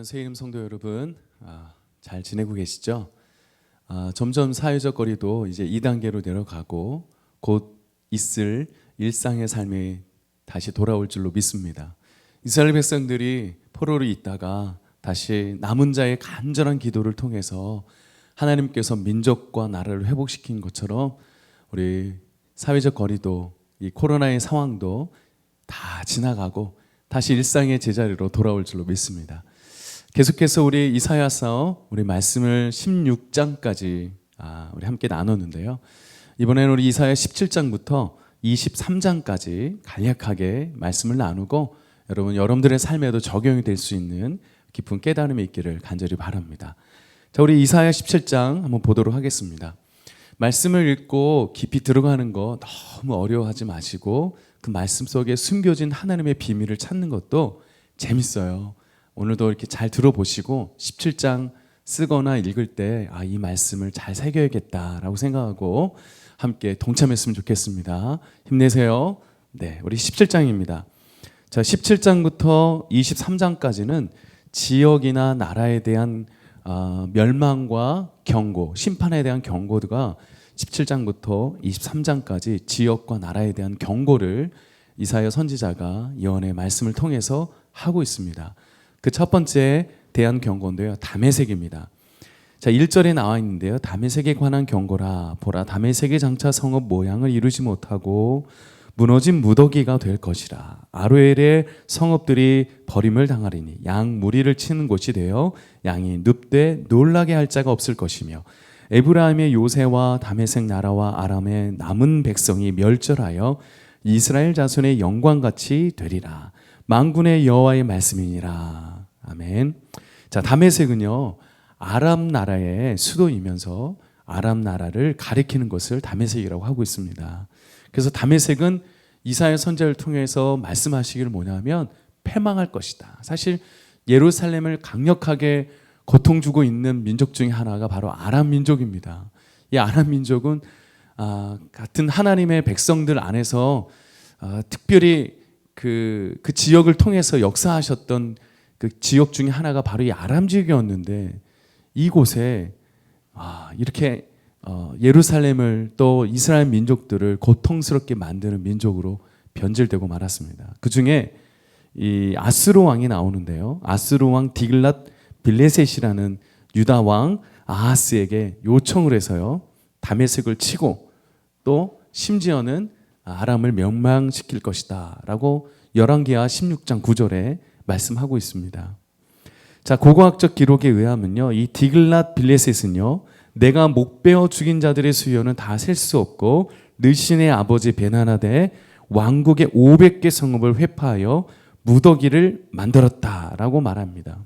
사랑하는 새이름 성도 여러분, 잘 지내고 계시죠? 점점 사회적 거리도 이제 2단계로 내려가고 곧 있을 일상의 삶이 다시 돌아올 줄로 믿습니다. 이스라엘 백성들이 포로로 있다가 다시 남은 자의 간절한 기도를 통해서 하나님께서 민족과 나라를 회복시킨 것처럼 우리 사회적 거리도 이 코로나의 상황도 다 지나가고 다시 일상의 제자리로 돌아올 줄로 믿습니다. 계속해서 우리 이사야서 우리 말씀을 16장까지 우리 함께 나눴는데요. 이번에는 우리 이사야 17장부터 23장까지 간략하게 말씀을 나누고 여러분들의 삶에도 적용이 될 수 있는 깊은 깨달음이 있기를 간절히 바랍니다. 자, 우리 이사야 17장 한번 보도록 하겠습니다. 말씀을 읽고 깊이 들어가는 거 너무 어려워하지 마시고 그 말씀 속에 숨겨진 하나님의 비밀을 찾는 것도 재밌어요. 오늘도 이렇게 잘 들어보시고 17장 쓰거나 읽을 때 이 말씀을 잘 새겨야겠다라고 생각하고 함께 동참했으면 좋겠습니다. 힘내세요. 네, 우리 17장입니다. 자, 17장부터 23장까지는 지역이나 나라에 대한 멸망과 경고, 심판에 대한 경고가 17장부터 23장까지 지역과 나라에 대한 경고를 이사야 선지자가 예언의 말씀을 통해서 하고 있습니다. 그 첫 번째 대한 경고인데요, 다메섹입니다. 자, 1절에 나와 있는데요, 다메섹에 관한 경고라. 보라, 다메섹의 장차 성읍 모양을 이루지 못하고 무너진 무더기가 될 것이라. 아로엘의 성읍들이 버림을 당하리니 양 무리를 치는 곳이 되어 양이 눕되 놀라게 할 자가 없을 것이며 에브라임의 요새와 다메섹 나라와 아람의 남은 백성이 멸절하여 이스라엘 자손의 영광같이 되리라. 만군의 여호와의 말씀이니라. 아멘. 자, 다메섹은요, 아람 나라의 수도이면서 아람 나라를 가리키는 것을 다메섹이라고 하고 있습니다. 그래서 다메섹은 이사야 선지자를 통해서 말씀하시기를 뭐냐면 패망할 것이다. 사실 예루살렘을 강력하게 고통 주고 있는 민족 중에 하나가 바로 아람 민족입니다. 이 아람 민족은 같은 하나님의 백성들 안에서 특별히 그 지역을 통해서 역사하셨던 그 지역 중에 하나가 바로 이 아람 지역이었는데 이곳에 이렇게 예루살렘을 또 이스라엘 민족들을 고통스럽게 만드는 민족으로 변질되고 말았습니다. 그 중에 이 아스루 왕이 나오는데요. 아스루 왕 디글랏 빌레셋이라는 유다 왕 아하스에게 요청을 해서요, 다메섹을 치고 또 심지어는 아람을 멸망시킬 것이다 라고 열왕기하 16장 9절에 말씀하고 있습니다. 자, 고고학적 기록에 의하면요, 이 디글랏 빌레셋은요, 내가 목베어 죽인 자들의 수요는 다 셀 수 없고 르신의 아버지 베나나데 왕국의 500개 성읍을 회파하여 무더기를 만들었다라고 말합니다.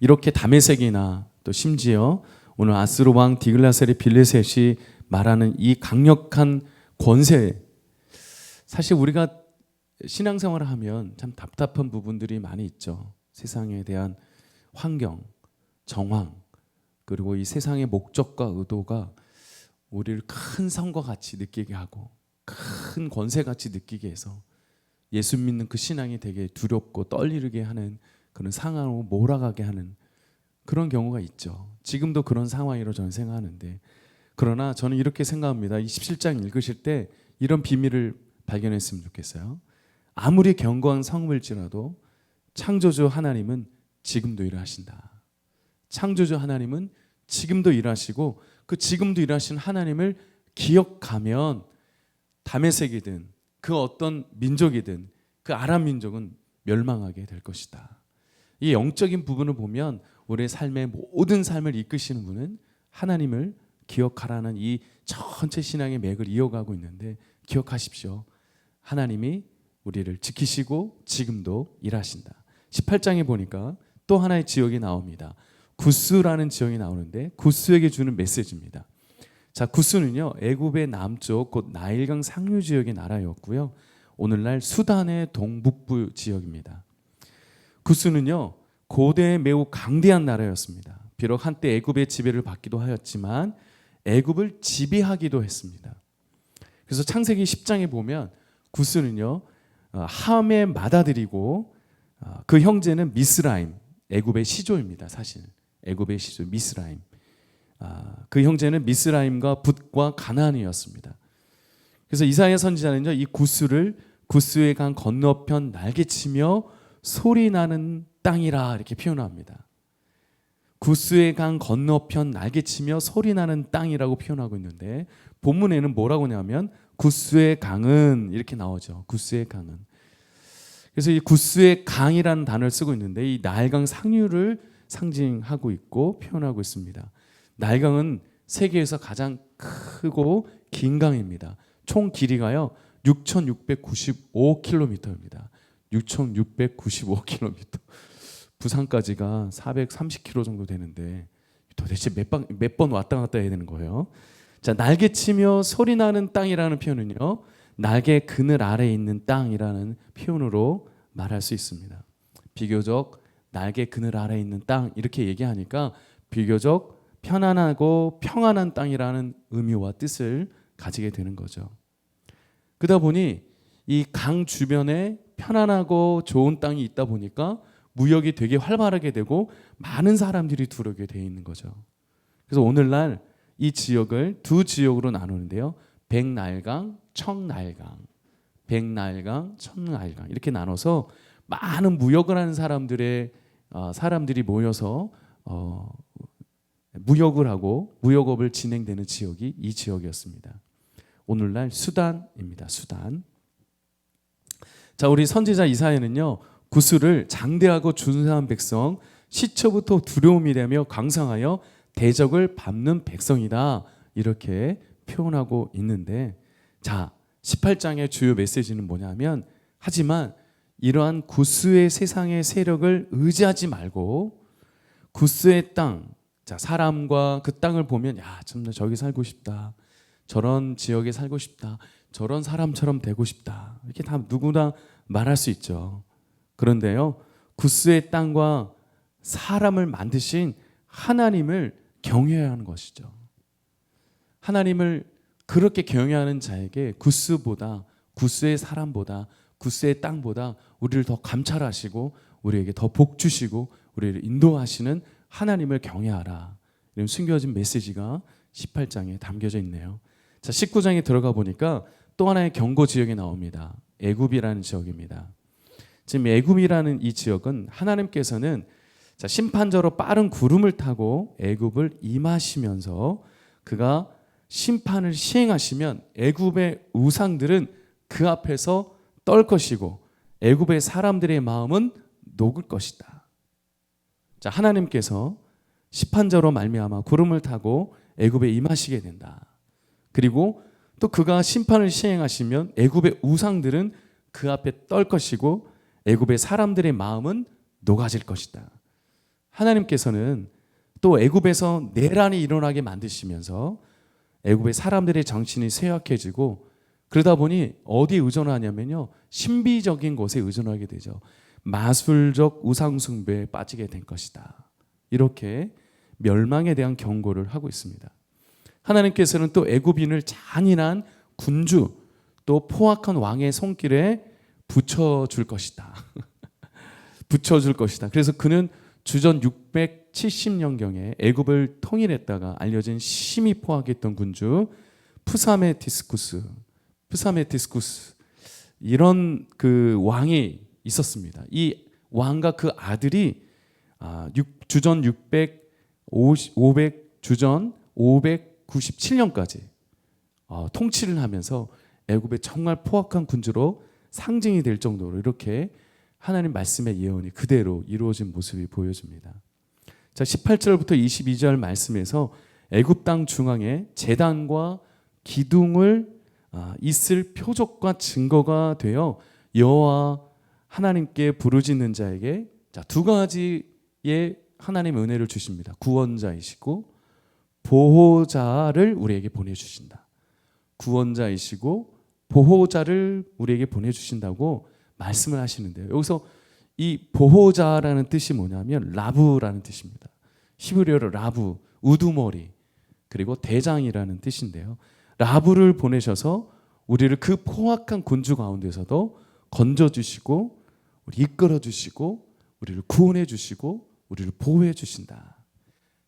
이렇게 다메섹이나 또 심지어 오늘 아스루 왕 디글라셀의 빌레셋이 말하는 이 강력한 권세, 사실 우리가 신앙생활을 하면 참 답답한 부분들이 많이 있죠. 세상에 대한 환경, 정황, 그리고 이 세상의 목적과 의도가 우리를 큰 성과 같이 느끼게 하고 큰 권세 같이 느끼게 해서 예수 믿는 그 신앙이 되게 두렵고 떨리게 하는 그런 상황으로 몰아가게 하는 그런 경우가 있죠. 지금도 그런 상황이라고 저는 생각하는데, 그러나 저는 이렇게 생각합니다. 이 17장 읽으실 때 이런 비밀을 발견했으면 좋겠어요. 아무리 견고한 성물지라도 창조주 하나님은 지금도 일하신다. 창조주 하나님은 지금도 일하시고 그 지금도 일하시는 하나님을 기억하면 다메섹이든 그 어떤 민족이든 그 아람 민족은 멸망하게 될 것이다. 이 영적인 부분을 보면 우리의 삶의 모든 삶을 이끄시는 분은 하나님을 기억하라는 이 전체 신앙의 맥을 이어가고 있는데, 기억하십시오. 하나님이 우리를 지키시고 지금도 일하신다. 18장에 보니까 또 하나의 지역이 나옵니다. 구스라는 지역이 나오는데 구스에게 주는 메시지입니다. 자, 구스는요, 애굽의 남쪽 곧 나일강 상류 지역의 나라였고요, 오늘날 수단의 동북부 지역입니다. 구스는요, 고대에 매우 강대한 나라였습니다. 비록 한때 애굽의 지배를 받기도 하였지만 애굽을 지배하기도 했습니다. 그래서 창세기 10장에 보면 구스는요, 함에 맏아들이고 그 형제는 미스라임, 애굽의 시조입니다. 사실 애굽의 시조 미스라임. 그 형제는 미스라임과 붓과 가나안이었습니다. 그래서 이사야 선지자는요, 이 구스의 강 건너편 날개치며 소리 나는 땅이라 이렇게 표현합니다. 구스의 강 건너편 날개치며 소리 나는 땅이라고 표현하고 있는데, 본문에는 뭐라고 하냐면 구스의 강은 이렇게 나오죠. 구스의 강은. 그래서 이 구스의 강이라는 단어를 쓰고 있는데, 이 나일강 상류를 상징하고 있고 표현하고 있습니다. 나일강은 세계에서 가장 크고 긴 강입니다. 총 길이가요 6,695km입니다. 6,695km. 부산까지가 430km 정도 되는데 도대체 몇 번 왔다 갔다 해야 되는 거예요. 자, 날개치며 소리 나는 땅이라는 표현은요, 날개 그늘 아래에 있는 땅이라는 표현으로 말할 수 있습니다. 비교적 날개 그늘 아래에 있는 땅 이렇게 얘기하니까 비교적 편안하고 평안한 땅이라는 의미와 뜻을 가지게 되는 거죠. 그러다 보니 이 강 주변에 편안하고 좋은 땅이 있다 보니까 무역이 되게 활발하게 되고 많은 사람들이 들어오게 되어 있는 거죠. 그래서 오늘날 이 지역을 두 지역으로 나누는데요. 백나일강, 청나일강, 백나일강, 청나일강 이렇게 나눠서 많은 무역을 하는 사람들이 모여서 무역을 하고 무역업을 진행되는 지역이 이 지역이었습니다. 오늘날 수단입니다. 수단. 자, 우리 선지자 이사야는요, 구스를 장대하고 준수한 백성, 시초부터 두려움이 되며 강성하여 대적을 밟는 백성이다 이렇게 표현하고 있는데, 자 18장의 주요 메시지는 뭐냐면, 하지만 이러한 구스의 세상의 세력을 의지하지 말고 구스의 땅, 자 사람과 그 땅을 보면 야 참 저기 살고 싶다, 저런 지역에 살고 싶다, 저런 사람처럼 되고 싶다 이렇게 다 누구나 말할 수 있죠. 그런데요, 구스의 땅과 사람을 만드신 하나님을 경외해야 하는 것이죠. 하나님을 그렇게 경외하는 자에게 구스보다, 구스의 사람보다, 구스의 땅보다 우리를 더 감찰하시고 우리에게 더 복 주시고 우리를 인도하시는 하나님을 경외하라, 이런 숨겨진 메시지가 18장에 담겨져 있네요. 자, 19장에 들어가 보니까 또 하나의 경고 지역이 나옵니다. 애굽이라는 지역입니다. 지금 애굽이라는 이 지역은 하나님께서는 자, 심판자로 빠른 구름을 타고 애굽을 임하시면서 그가 심판을 시행하시면 애굽의 우상들은 그 앞에서 떨 것이고 애굽의 사람들의 마음은 녹을 것이다. 자, 하나님께서 심판자로 말미암아 구름을 타고 애굽에 임하시게 된다. 그리고 또 그가 심판을 시행하시면 애굽의 우상들은 그 앞에 떨 것이고 애굽의 사람들의 마음은 녹아질 것이다. 하나님께서는 또 애굽에서 내란이 일어나게 만드시면서 애굽의 사람들의 정신이 쇠약해지고 그러다 보니 어디에 의존하냐면요, 신비적인 것에 의존하게 되죠. 마술적 우상숭배에 빠지게 된 것이다. 이렇게 멸망에 대한 경고를 하고 있습니다. 하나님께서는 또 애굽인을 잔인한 군주 또 포악한 왕의 손길에 붙여줄 것이다. 붙여줄 것이다. 그래서 그는 주전 670년경에 애굽을 통일했다가 알려진 심히 포악했던 군주 프사메티스쿠스 이런 그 왕이 있었습니다. 이 왕과 그 아들이 주전 597년까지 통치를 하면서 애굽의 정말 포악한 군주로 상징이 될 정도로 이렇게 하나님 말씀의 예언이 그대로 이루어진 모습이 보여집니다. 자, 18절부터 22절 말씀에서 애굽 땅 중앙에 제단과 기둥을 있을 표적과 증거가 되어 여호와 하나님께 부르짖는 자에게 자, 두 가지의 하나님의 은혜를 주십니다. 구원자이시고 보호자를 우리에게 보내주신다. 구원자이시고 보호자를 우리에게 보내주신다고 말씀을 하시는데요. 여기서 이 보호자라는 뜻이 뭐냐면 라브라는 뜻입니다. 히브리어로 라브, 우두머리, 그리고 대장이라는 뜻인데요. 라브를 보내셔서 우리를 그 포악한 군주 가운데서도 건져주시고 우리 이끌어 주시고 우리를 구원해 주시고 우리를 보호해 주신다.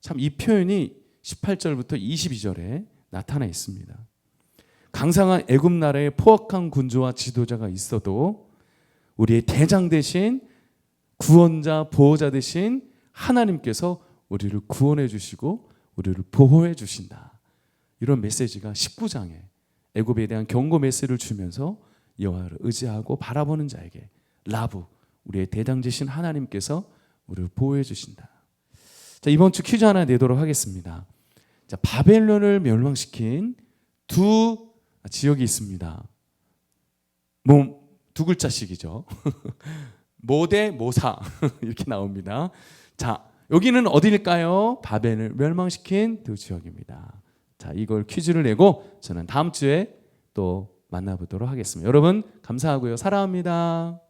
참 이 표현이 18절부터 22절에 나타나 있습니다. 강성한 애굽 나라에 포악한 군주와 지도자가 있어도 우리의 대장 대신 구원자 보호자 대신 하나님께서 우리를 구원해 주시고 우리를 보호해 주신다. 이런 메시지가 19장에 애굽에 대한 경고 메시지를 주면서 여호와를 의지하고 바라보는 자에게 라브, 우리의 대장 되신 하나님께서 우리를 보호해 주신다. 자, 이번 주 퀴즈 하나 내도록 하겠습니다. 자, 바벨론을 멸망시킨 두 지역이 있습니다. 두 글자씩이죠. 모대 모사 이렇게 나옵니다. 자, 여기는 어디일까요? 바벨을 멸망시킨 두 지역입니다. 자, 이걸 퀴즈를 내고 저는 다음 주에 또 만나보도록 하겠습니다. 여러분 감사하고요. 사랑합니다.